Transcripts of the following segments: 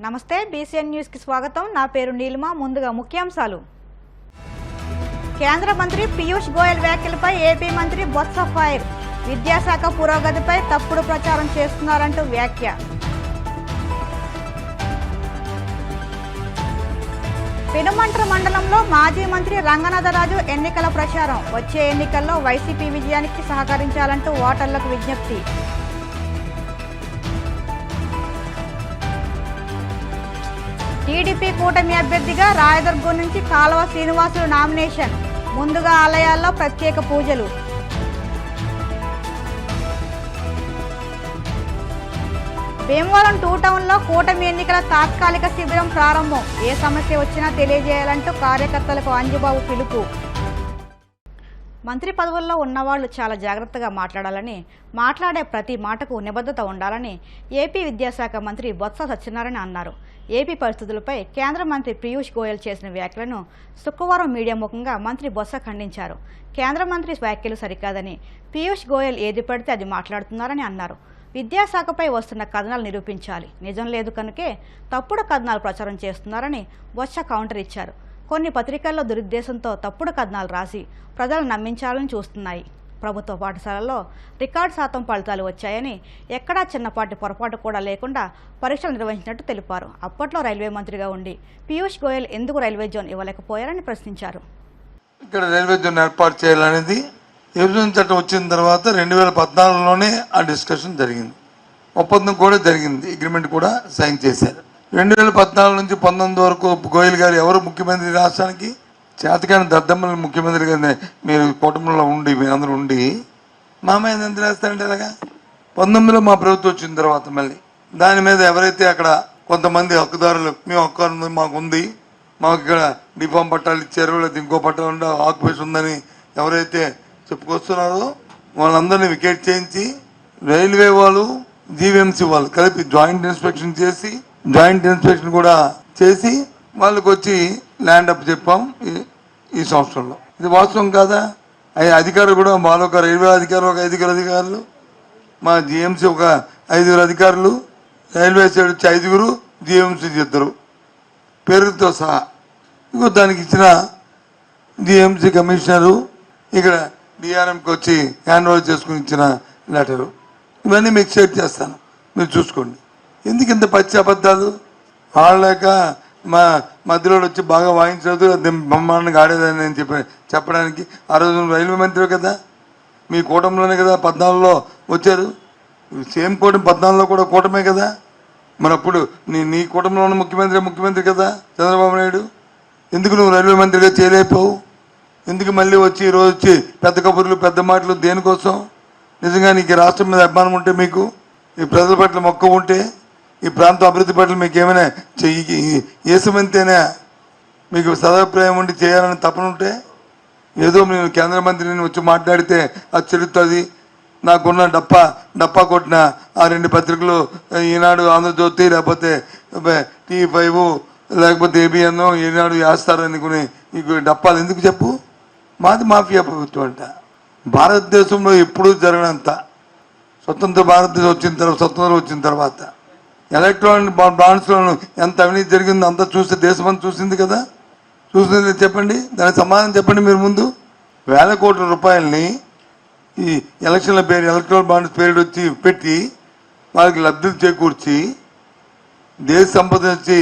నమస్తే BCN news కి స్వాగతం. నా పేరు నీలిమ. ముందుగా ముఖ్యాంశాలు. కేంద్ర మంత్రి పీయూష్ గోయల్ వ్యాఖ్యలపై ఏపీ మంత్రి బొత్స ఫైర్. విద్యాశాఖ పురోగతిపై తప్పుడు ప్రచారం చేస్తున్నారంటూ వ్యాఖ్య. పెనుమంట్ర మండలంలో మాజీ మంత్రి రంగనాథరాజు ఎన్నికల ప్రచారం. వచ్చే ఎన్నికల్లో వైసీపీ విజయానికి సహకరించాలంటూ ఓటర్లకు విజ్ఞప్తి. టీడీపీ కూటమి అభ్యర్థిగా రాయదుర్గం నుంచి కాలువ శ్రీనివాసులు నామినేషన్. ముందుగా ఆలయాల్లో ప్రత్యేక పూజలు. భీమవరం 2 టౌన్లో కూటమి ఎన్నికల తాత్కాలిక శిబిరం ప్రారంభం. ఏ సమస్య వచ్చినా తెలియజేయాలంటూ కార్యకర్తలకు అంజుబాబు పిలుపు. మంత్రి పదవుల్లో ఉన్నవాళ్లు చాలా జాగ్రత్తగా మాట్లాడాలని, మాట్లాడే ప్రతి మాటకు నిబద్ధత ఉండాలని ఏపీ విద్యాశాఖ మంత్రి బొత్స సత్యనారాయణ అన్నారు. ఏపీ పరిస్థితులపై కేంద్ర మంత్రి పీయూష్ గోయల్ చేసిన వ్యాఖ్యలను శుక్రవారం మీడియా ముఖంగా మంత్రి బొత్స ఖండించారు. కేంద్ర మంత్రి వ్యాఖ్యలు సరికాదని, పీయూష్ గోయల్ ఏది పడితే అది మాట్లాడుతున్నారని అన్నారు. విద్యాశాఖపై వస్తున్న కథనాలు నిరూపించాలి. నిజం లేదు కనుకే తప్పుడు కథనాలు ప్రచారం చేస్తున్నారని బొత్స కౌంటర్ ఇచ్చారు. కొన్ని పత్రికల్లో దురుద్దేశంతో తప్పుడు కథనాలు రాసి ప్రజలను నమ్మించాలని చూస్తున్నాయి. ప్రభుత్వ పాఠశాలల్లో రికార్డు శాతం ఫలితాలు వచ్చాయని, ఎక్కడా చిన్నపాటి పొరపాటు కూడా లేకుండా పరీక్షలు నిర్వహించినట్టు తెలిపారు. అప్పట్లో రైల్వే మంత్రిగా ఉండి పీయూష్ గోయల్ ఎందుకు రైల్వే జోన్ ఇవ్వలేకపోయారని ప్రశ్నించారు. ఇక్కడ రైల్వే జోన్ ఏర్పాటు చేయాలనేది విభజన చట్టం వచ్చిన తర్వాత 2014లోనే ఆ డిస్కషన్ జరిగింది. ఒప్పందం కూడా జరిగింది, అగ్రిమెంట్ కూడా సైన్ చేశారు. 2014 నుంచి 19 వరకు గోయల్ గారు ఎవరు ముఖ్యమంత్రి రాష్ట్రానికి? చేతకాని దద్దమ్మల ముఖ్యమంత్రి గారిని మీరు కుటుంబంలో ఉండి మీరందరూ ఉండి మామయ్య ఎంత రాస్తారంటే ఇలాగా 19లో మా ప్రభుత్వం వచ్చిన తర్వాత మళ్ళీ దాని మీద ఎవరైతే అక్కడ కొంతమంది హక్కుదారులు మేము హక్కు మాకు ఉంది, మాకు ఇక్కడ డిఫామ్ పట్టాలు ఇచ్చారు, లేదా ఇంకో పట్టాలు ఆక్యుపేషన్ ఉందని ఎవరైతే చెప్పుకొస్తున్నారో వాళ్ళందరినీ వికెట్ చేయించి రైల్వే వాళ్ళు జీవీఎంసీ వాళ్ళు కలిపి జాయింట్ ఇన్స్పెక్షన్ చేసి కూడా చేసి వాళ్ళకి వచ్చి ల్యాండ్ అప్ చెప్పాం ఈ సంవత్సరంలో. ఇది వాస్తవం కాదా? అధికారులు కూడా మాలో ఒక రైల్వే అధికారులు ఒక 5 అధికారులు, మా జిఎంసీ ఒక 5 అధికారులు, రైల్వే సైడ్ వచ్చి 5 జిఎంసీ 2 పేరుతో సహా. ఇంకో దానికి ఇచ్చిన జిఎంసీ కమిషనరు ఇక్కడ డిఆర్ఎంకి వచ్చి హ్యాండ్ ఓవర్ చేసుకుని ఇచ్చిన లెటరు. ఇవన్నీ మీకు షేర్ చేస్తాను, మీరు చూసుకోండి. ఎందుకు ఇంత పచ్చి అబద్ధాలు ఆడలేక మా మధ్యలో వచ్చి బాగా వాయించదు బ్రహ్మాండంగా ఆడేదని నేను చెప్పడానికి. ఆ రోజు రైల్వే మంత్రి కదా, మీ కూటమిలోనే కదా 14లో వచ్చారు. సేమ్ కూటమి 14లో కూడా కూటమే కదా. మరి అప్పుడు నీ కూటమిలోనే ముఖ్యమంత్రి కదా చంద్రబాబు నాయుడు. ఎందుకు నువ్వు రైల్వే మంత్రిగా చేయలేకపోవు? ఎందుకు మళ్ళీ వచ్చి ఈరోజు వచ్చి పెద్ద కబుర్లు పెద్ద మాటలు దేనికోసం? నిజంగా నీకు రాష్ట్రం మీద అభిమానం ఉంటే, మీకు ఈ ప్రజల పట్ల మొక్క ఉంటే, ఈ ప్రాంత అభివృద్ధి పట్ల మీకు ఏమైనా ఏసమంతేనా మీకు సదాభిప్రాయం ఉండి చేయాలని తపనుంటే, ఏదో నేను కేంద్ర మంత్రిని వచ్చి మాట్లాడితే అది చెల్లుతుంది. నాకున్న డప్పా కొట్టిన ఆ 2 పత్రికలు ఈనాడు ఆంధ్రజ్యోతి లేకపోతే T5 లేకపోతే ABN ఈనాడు వేస్తారు అనుకుని ఈ డప్పాలు ఎందుకు చెప్పు? మాది మాఫియా ప్రభుత్వం అంట. భారతదేశంలో ఎప్పుడూ జరగనంత స్వతంత్రం వచ్చిన తర్వాత ఎలక్ట్రానిక్ బాండ్స్లో ఎంత అవినీతి జరిగిందో అంతా చూస్తే దేశమంతా చూసింది కదా. చూసింది చెప్పండి, దానికి సమాధానం చెప్పండి. మీరు ముందు 1000 కోట్ల రూపాయలని ఈ ఎలక్షన్ల పేరు ఎలక్ట్రానిక్ బాండ్స్ పేరు వచ్చి పెట్టి వాళ్ళకి లబ్ధులు చేకూర్చి దేశ సంపద వచ్చి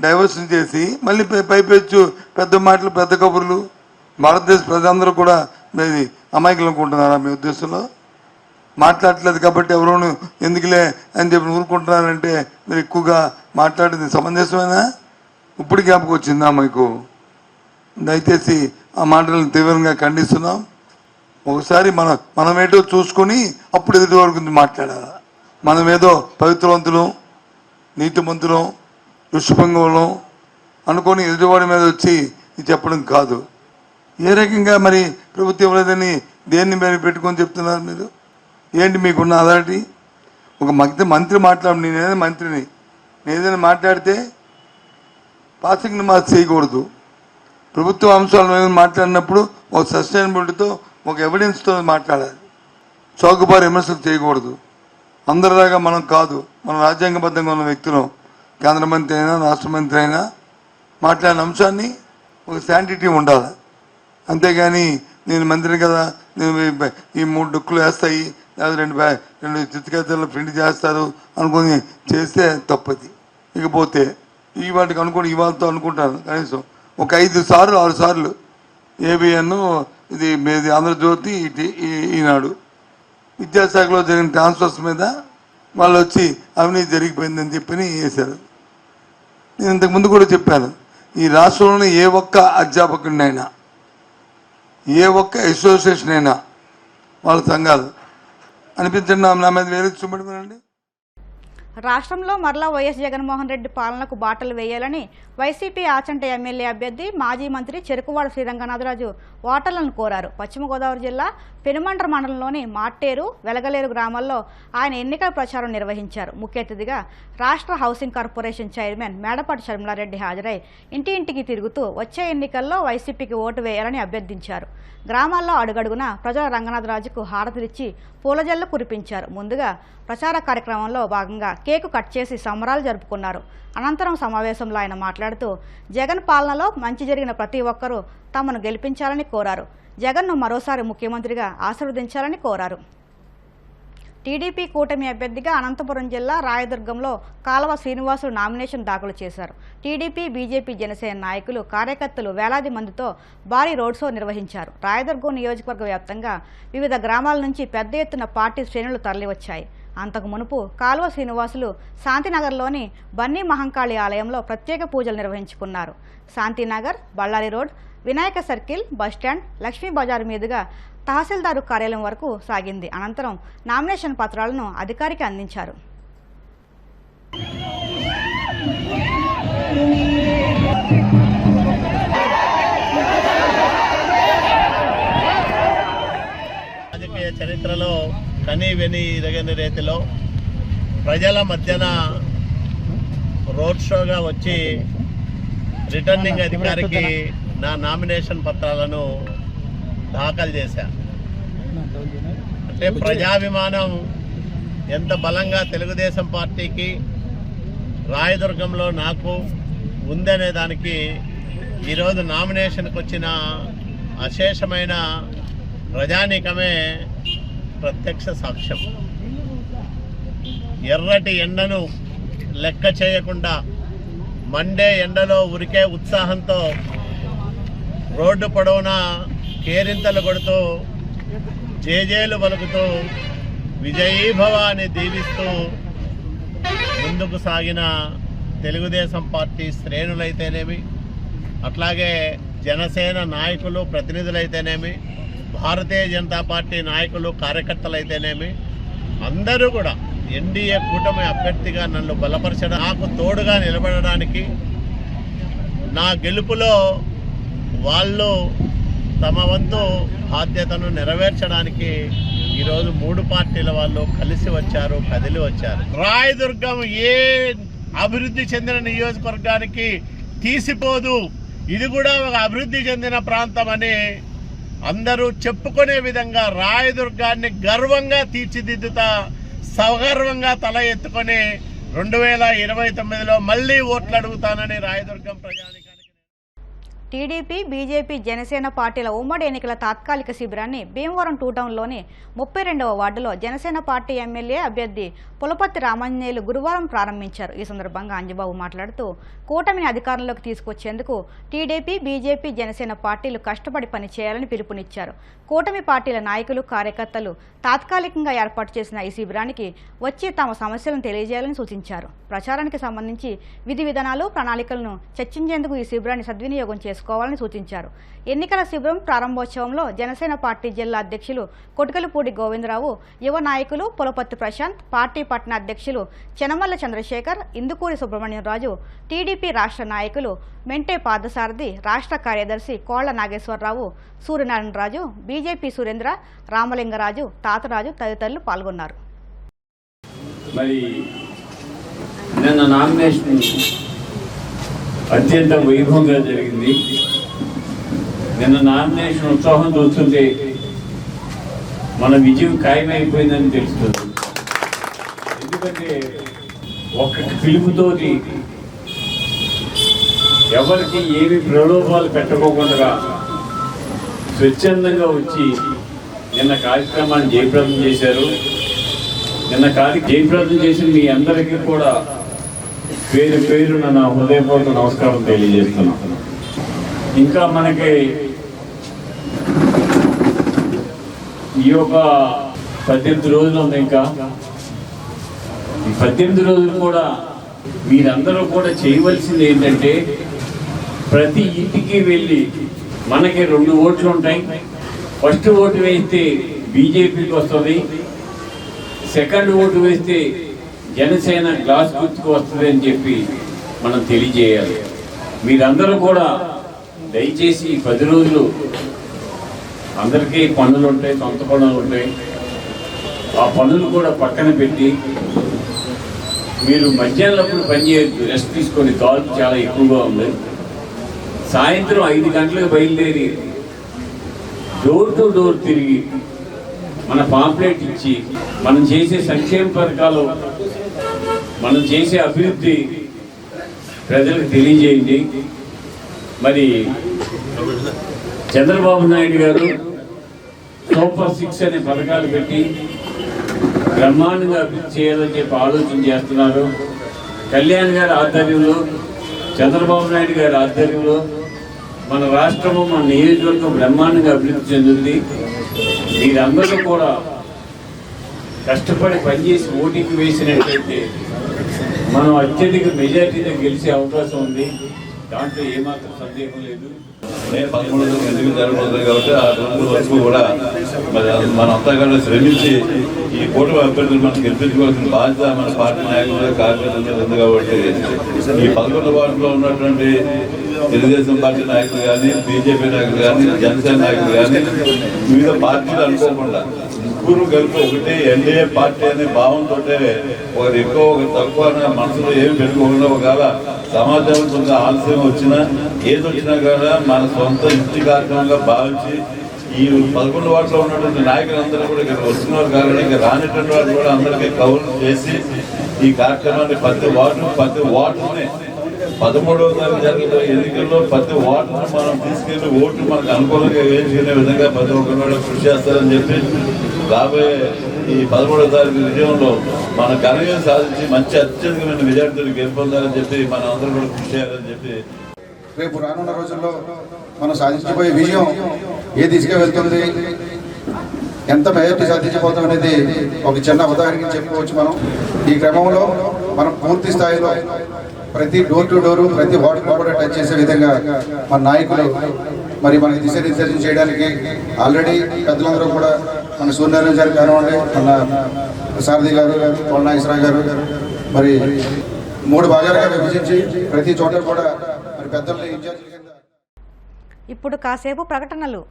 డైవర్షన్ చేసి మళ్ళీ పైపెచ్చు పెద్ద మాటలు పెద్ద కబుర్లు. భారతదేశ ప్రజలందరూ కూడా ఇది అమాయకులు అనుకుంటున్నారా మీ ఉద్దేశంలో? మాట్లాడట్లేదు కాబట్టి ఎవరూ ఎందుకులే అని చెప్పి ఊరుకుంటున్నారంటే మీరు ఎక్కువగా మాట్లాడేది సమంజసమేనా? ఇప్పుడు జ్ఞాపకం వచ్చిందా మీకు? దయచేసి ఆ మాటలను తీవ్రంగా ఖండిస్తున్నాం. ఒకసారి మనమేటో చూసుకొని అప్పుడు ఎదుటి వరకు మాట్లాడాలి. మనమేదో పవిత్రవంతులు నీతిమంతులం ఋషిపంగంలో అనుకొని ఎదుటివాడి మీద వచ్చి చెప్పడం కాదు. ఏ రకంగా మరి ప్రభుత్వం ఇవ్వలేదని దేన్ని మీరు పెట్టుకొని చెప్తున్నారు మీరు? ఏంటి మీకున్న అథారిటీ? ఒక మంత్రి మాట్లాడు, నేనేదైనా మంత్రిని, నేనేదైనా మాట్లాడితే పాసింగ్ మార్క్స్ చేయకూడదు. ప్రభుత్వ అంశాల మీద మాట్లాడినప్పుడు ఒక సస్టైనబిలిటీతో ఒక ఎవిడెన్స్తో మాట్లాడాలి. చౌకబారు విమర్శలు చేయకూడదు. అందరిలాగా మనం కాదు, మనం రాజ్యాంగబద్ధంగా ఉన్న వ్యక్తులం. కేంద్ర మంత్రి అయినా రాష్ట్ర మంత్రి అయినా మాట్లాడిన అంశాన్ని ఒక శాంటిటీ ఉండాలి. అంతేగాని నేను మంత్రిని కదా, నేను ఈ 3 డొక్కులు వేస్తాయి లేదా 2 చిత్తకాయలు ప్రింట్ చేస్తారు అనుకుని చేస్తే తప్పది. ఇకపోతే ఈ వాటికి ఇవాళతో అనుకుంటాను కనీసం ఒక 5 సార్లు 6 సార్లు ఏబిఎన్, ఇది ఆంధ్రజ్యోతి, ఈనాడు విద్యాశాఖలో జరిగిన ట్రాన్స్ఫర్స్ మీద వాళ్ళు వచ్చి అవినీతి జరిగిపోయిందని చెప్పి వేశారు. నేను ఇంతకుముందు కూడా చెప్పాను, ఈ రాష్ట్రంలోని ఏ ఒక్క అధ్యాపకుడినైనా ఏ ఒక్క అసోసియేషన్ అయినా వాళ్ళ సంఘాలు అనిపించండి నా మీద వేరే చూపెట్టుకోనండి. రాష్ట్రంలో మరలా వైఎస్ జగన్మోహన్ రెడ్డి పాలనకు బాటలు వేయాలని వైసీపీ ఆచంట ఎమ్మెల్యే అభ్యర్థి మాజీ మంత్రి చెరుకువాడ శ్రీరంగనాథరాజు ఓటర్లను కోరారు. పశ్చిమ గోదావరి జిల్లా పెనుమంట్ర మండలంలోని మాట్టేరు, వెలగలేరు గ్రామాల్లో ఆయన ఎన్నికల ప్రచారం నిర్వహించారు. ముఖ్య అతిథిగా రాష్ట్ర housing corporation chairman Medapati Sharmila Reddy హాజరై ఇంటింటికి తిరుగుతూ వచ్చే ఎన్నికల్లో వైసీపీకి ఓటు వేయాలని అభ్యర్థించారు. గ్రామాల్లో అడుగడుగున ప్రజల రంగనాథరాజుకు హారతిలిచ్చి పూలజల్లు కురిపించారు. ముందుగా ప్రచార కార్యక్రమంలో భాగంగా కేకు కట్ చేసి సంబరాలు జరుపుకున్నారు. అనంతరం సమావేశంలో ఆయన మాట్లాడుతూ జగన్ పాలనలో మంచి జరిగిన ప్రతి ఒక్కరూ తమను గెలిపించాలని కోరారు. జగన్ను మరోసారి ముఖ్యమంత్రిగా ఆశీర్వదించాలని కోరారు. టీడీపీ కూటమి అభ్యర్థిగా అనంతపురం జిల్లా రాయదుర్గంలో కాలవ శ్రీనివాసులు నామినేషన్ దాఖలు చేశారు. టీడీపీ, బీజేపీ, జనసేన నాయకులు, కార్యకర్తలు వేలాది మందితో భారీ రోడ్ షో నిర్వహించారు. రాయదుర్గం నియోజకవర్గ వ్యాప్తంగా వివిధ గ్రామాల నుంచి పెద్ద ఎత్తున పార్టీ శ్రేణులు తరలివచ్చాయి. అంతకు మునుపు కాలువ శ్రీనివాసులు శాంతినగర్లోని బన్నీ మహంకాళి ఆలయంలో ప్రత్యేక పూజలు నిర్వహించుకున్నారు. Shantinagar, Ballari road, Vinayaka circle, bus stand, Lakshmi Bazar మీదుగా తహసీల్దారు కార్యాలయం వరకు సాగింది. అనంతరం నామినేషన్ పత్రాలను అధికారికి అందించారు. రాజకీయ చరిత్రలో కనీ వెని ఎరగని రీతిలో ప్రజల మధ్యన రోడ్ షోగా వచ్చి రిటర్నింగ్ అధికారికి నా నామినేషన్ పత్రాలను దాఖలు చేశా. అంటే ప్రజాభిమానం ఎంత బలంగా తెలుగుదేశం పార్టీకి రాయదుర్గంలో నాకు ఉందనే దానికి ఈరోజు నామినేషన్కి వచ్చిన అశేషమైన ప్రజానీకమే ప్రత్యక్ష సాక్ష్యం. ఎర్రటి ఎండను లెక్క చేయకుండా మండే ఎండలో ఉరికే ఉత్సాహంతో రోడ్డు పొడవునా కేరింతలు కొడుతూ జేజేలు పలుకుతూ విజయీభవ అని దీవిస్తూ ముందుకు సాగిన తెలుగుదేశం పార్టీ శ్రేణులైతేనేమి, అట్లాగే జనసేన నాయకులు, ప్రతినిధులైతేనేమి, భారతీయ జనతా పార్టీ నాయకులు, కార్యకర్తలైతేనేమి అందరూ కూడా ఎన్డీఏ కూటమి అభ్యర్థిగా నన్ను బలపరచడం, నాకు తోడుగా నిలబడడానికి, నా గెలుపులో వాళ్ళు తమ వంతు బాధ్యతను నెరవేర్చడానికి ఈరోజు 3 పార్టీల వాళ్ళు కలిసి వచ్చారు, కదిలి వచ్చారు. రాయదుర్గం ఏ అభివృద్ధి చెందిన నియోజకవర్గానికి తీసిపోదు, ఇది కూడా ఒక అభివృద్ధి చెందిన ప్రాంతం అని అందరూ చెప్పుకునే విధంగా రాయదుర్గాన్ని గర్వంగా తీర్చిదిద్దుతా సగర్వంగా తల ఎత్తుకొని 2029లో మళ్ళీ ఓట్లు అడుగుతానని రాయదుర్గం ప్రజానికానికి. టీడీపీ, బీజేపీ, జనసేన పార్టీల ఉమ్మడి ఎన్నికల తాత్కాలిక శిబిరాన్ని భీమవరం 2 టౌన్లోని 32వ వార్డులో జనసేన పార్టీ ఎమ్మెల్యే అభ్యర్థి పులపర్తి రామాంజనేయులు గురువారం ప్రారంభించారు. ఈ సందర్భంగా అంజబాబు మాట్లాడుతూ కూటమిని అధికారంలోకి తీసుకొచ్చేందుకు టీడీపీ, బీజేపీ, జనసేన పార్టీలు కష్టపడి పనిచేయాలని పిలుపునిచ్చారు. కూటమి పార్టీల నాయకులు, కార్యకర్తలు తాత్కాలికంగా ఏర్పాటు చేసిన ఈ శిబిరానికి వచ్చి తమ సమస్యలను తెలియజేయాలని సూచించారు. ప్రచారానికి సంబంధించి విధి విధానాలు, ప్రణాళికలను చర్చించేందుకు ఈ శిబిరాన్ని సద్వినియోగం చేసుకోవాలని సూచించారు. ఎన్నికల శిబిరం ప్రారంభోత్సవంలో జనసేన పార్టీ జిల్లా అధ్యక్షులు కొటుకలపూడి గోవిందరావు, యువ నాయకులు పులపర్తి ప్రశాంత్, పార్టీ పట్టణ అధ్యక్షులు చెనమల్ల చంద్రశేఖర్, ఇందుకూరి సుబ్రహ్మణ్యంరాజు, టీడీపీ రాష్ట్ర నాయకులు మెంటే పార్థసారథి, రాష్ట్ర కార్యదర్శి కోళ్ల నాగేశ్వరరావు, సూర్యనారాయణరాజు, బీజేపీ సురేంద్ర, రామలింగరాజు, తాతరాజు తదితరులు పాల్గొన్నారు. మరి నిన్న నామినేషన్ అత్యంత వైభవంగా జరిగింది. నిన్న నామినేషన్ ఉత్సాహం చూస్తుంటే మన విజయం ఖాయమైపోయిందని తెలుస్తుంది. ఎందుకంటే ఒక్క పిలుపుతోటి ఎవరికి ఏమి ప్రలోభాలు పెట్టకోకుండా స్వచ్ఛందంగా వచ్చి నిన్న కార్యక్రమాన్ని జయప్రదం చేశారు. నిన్న జయప్రదం చేసిన మీ అందరికీ కూడా పేరు పేరున నా హృదయపూర్వక నమస్కారం తెలియజేస్తున్నాను. ఇంకా మనకి ఈ యొక్క 18 రోజులు ఉంది. ఇంకా ఈ 18 రోజులు కూడా మీరందరూ కూడా చేయవలసింది ఏంటంటే ప్రతి ఇంటికి వెళ్ళి మనకి 2 ఓట్లు ఉంటాయి. ఫస్ట్ ఓటు వేస్తే బీజేపీకి వస్తుంది, సెకండ్ ఓటు వేస్తే జనసేన గ్లాస్ గుర్తుకు వస్తుంది అని చెప్పి మనం తెలియజేయాలి. మీరందరూ కూడా దయచేసి ఈ 10 రోజులు అందరికీ పనులు ఉంటాయి, సొంత పనులు ఉంటాయి. ఆ పనులు కూడా పక్కన పెట్టి మీరు మధ్యాహ్నం పని చేయొద్దు, రెస్ట్ తీసుకొని. కాల్ చాలా ఎక్కువగా ఉంది. సాయంత్రం 5 గంటలకు బయలుదేరి డోర్ టు డోర్ తిరిగి మన పాంప్లెట్ ఇచ్చి మనం చేసే సంక్షేమ పథకాలు, మనం చేసే అభివృద్ధి ప్రజలకు తెలియజేయండి. మరి చంద్రబాబు నాయుడు గారు సూపర్ 6 అనే పథకాలు పెట్టి బ్రహ్మాండంగా అభివృద్ధి చేయాలని చెప్పి ఆలోచన చేస్తున్నారు. కళ్యాణ్ గారి ఆధ్వర్యంలో, చంద్రబాబు నాయుడు గారి ఆధ్వర్యంలో మన రాష్ట్రము, మన నియోజకవర్గం బ్రహ్మాండంగా అభివృద్ధి చెందుతుంది. మీరందరూ కూడా కష్టపడి పనిచేసి ఓటింగ్ వేసినట్లయితే మనం అత్యధిక మెజార్టీతో గెలిచే అవకాశం ఉంది. దాంట్లో ఏమాత్రం సందేహం లేదు. మే 13 ఎందుకు జరగబోతుంది కాబట్టి ఆ 2 వరకు కూడా మరి మనంతా కూడా శ్రమించి ఈ కూటమి అభ్యర్థులు మనం గెలిపించుకోవాల్సిన బాధ్యత మన పార్టీ నాయకులు, కార్యకర్తలు ఉంది. కాబట్టి ఈ 11 వార్డులో ఉన్నటువంటి తెలుగుదేశం పార్టీ నాయకులు కానీ, బీజేపీ నాయకులు కానీ, జనసేన నాయకులు కానీ, వివిధ పార్టీలు అనుకోకుండా ముగ్గురు కలిపి ఒకటి ఎన్డీఏ పార్టీ అనే భావంతో ఒకరు ఎక్కువ ఒకరు తక్కువ మనసులో ఏమి పెట్టుకోకుండా ఒకవేళ సమాజం కొంచెం ఆలస్యం వచ్చినా ఏది వచ్చినా కూడా మన సొంత ఇంటి కార్యక్రమంగా భావించి ఈ 11 వార్డులో ఉన్నటువంటి నాయకులందరూ కూడా ఇక్కడ వస్తున్నారు కాబట్టి ఇక్కడ రానిటువంటి వాళ్ళు కూడా అందరికీ కౌలు చేసి ఈ కార్యక్రమాన్ని ప్రతి వార్డుని 13వ తారీఖు జరిగిన ఎన్నికల్లో ప్రతి వార్డును మనం తీసుకెళ్లి ఓటు మనకు అనుకూలంగా వేయించుకునే విధంగా ప్రతి ఒక్కరు కృషి చేస్తారని చెప్పి రాబోయే ఈ 13వ తారీఖు విజయంలో మన ఘనంగా సాధించి మంచి అత్యధికమైన విద్యార్థులు గెలుపొందాలని చెప్పి మనం అందరూ కూడా కృషి చేయాలని చెప్పి రేపు రానున్న రోజుల్లో మనం సాధించబోయే విజయం ఏ దిశగా వెళ్తుంది, ఎంత మెజార్టీ సాధించబోతాం అనేది ఒక చిన్న ఉదాహరణ చెప్పుకోవచ్చు. మనం ఈ క్రమంలో మనం పూర్తి స్థాయిలో ప్రతి డోర్ టు డోరు, ప్రతి వార్డును కూడా టచ్ చేసే విధంగా మన నాయకులు మరి మనకి దిశానిర్దేశం చేయడానికి ఆల్రెడీ పెద్దలందరూ కూడా మన సూర్యనారాయణ గారు కానివ్వండి, మన సారథి గారు, నాగేశ్వరరావు గారు మరి 3 భాగాలుగా విభజించి ప్రతి చోట కూడా మరి పెద్దల్ని ఇన్ఛార్జ్. ఇప్పుడు కాసేపు ప్రకటనలు.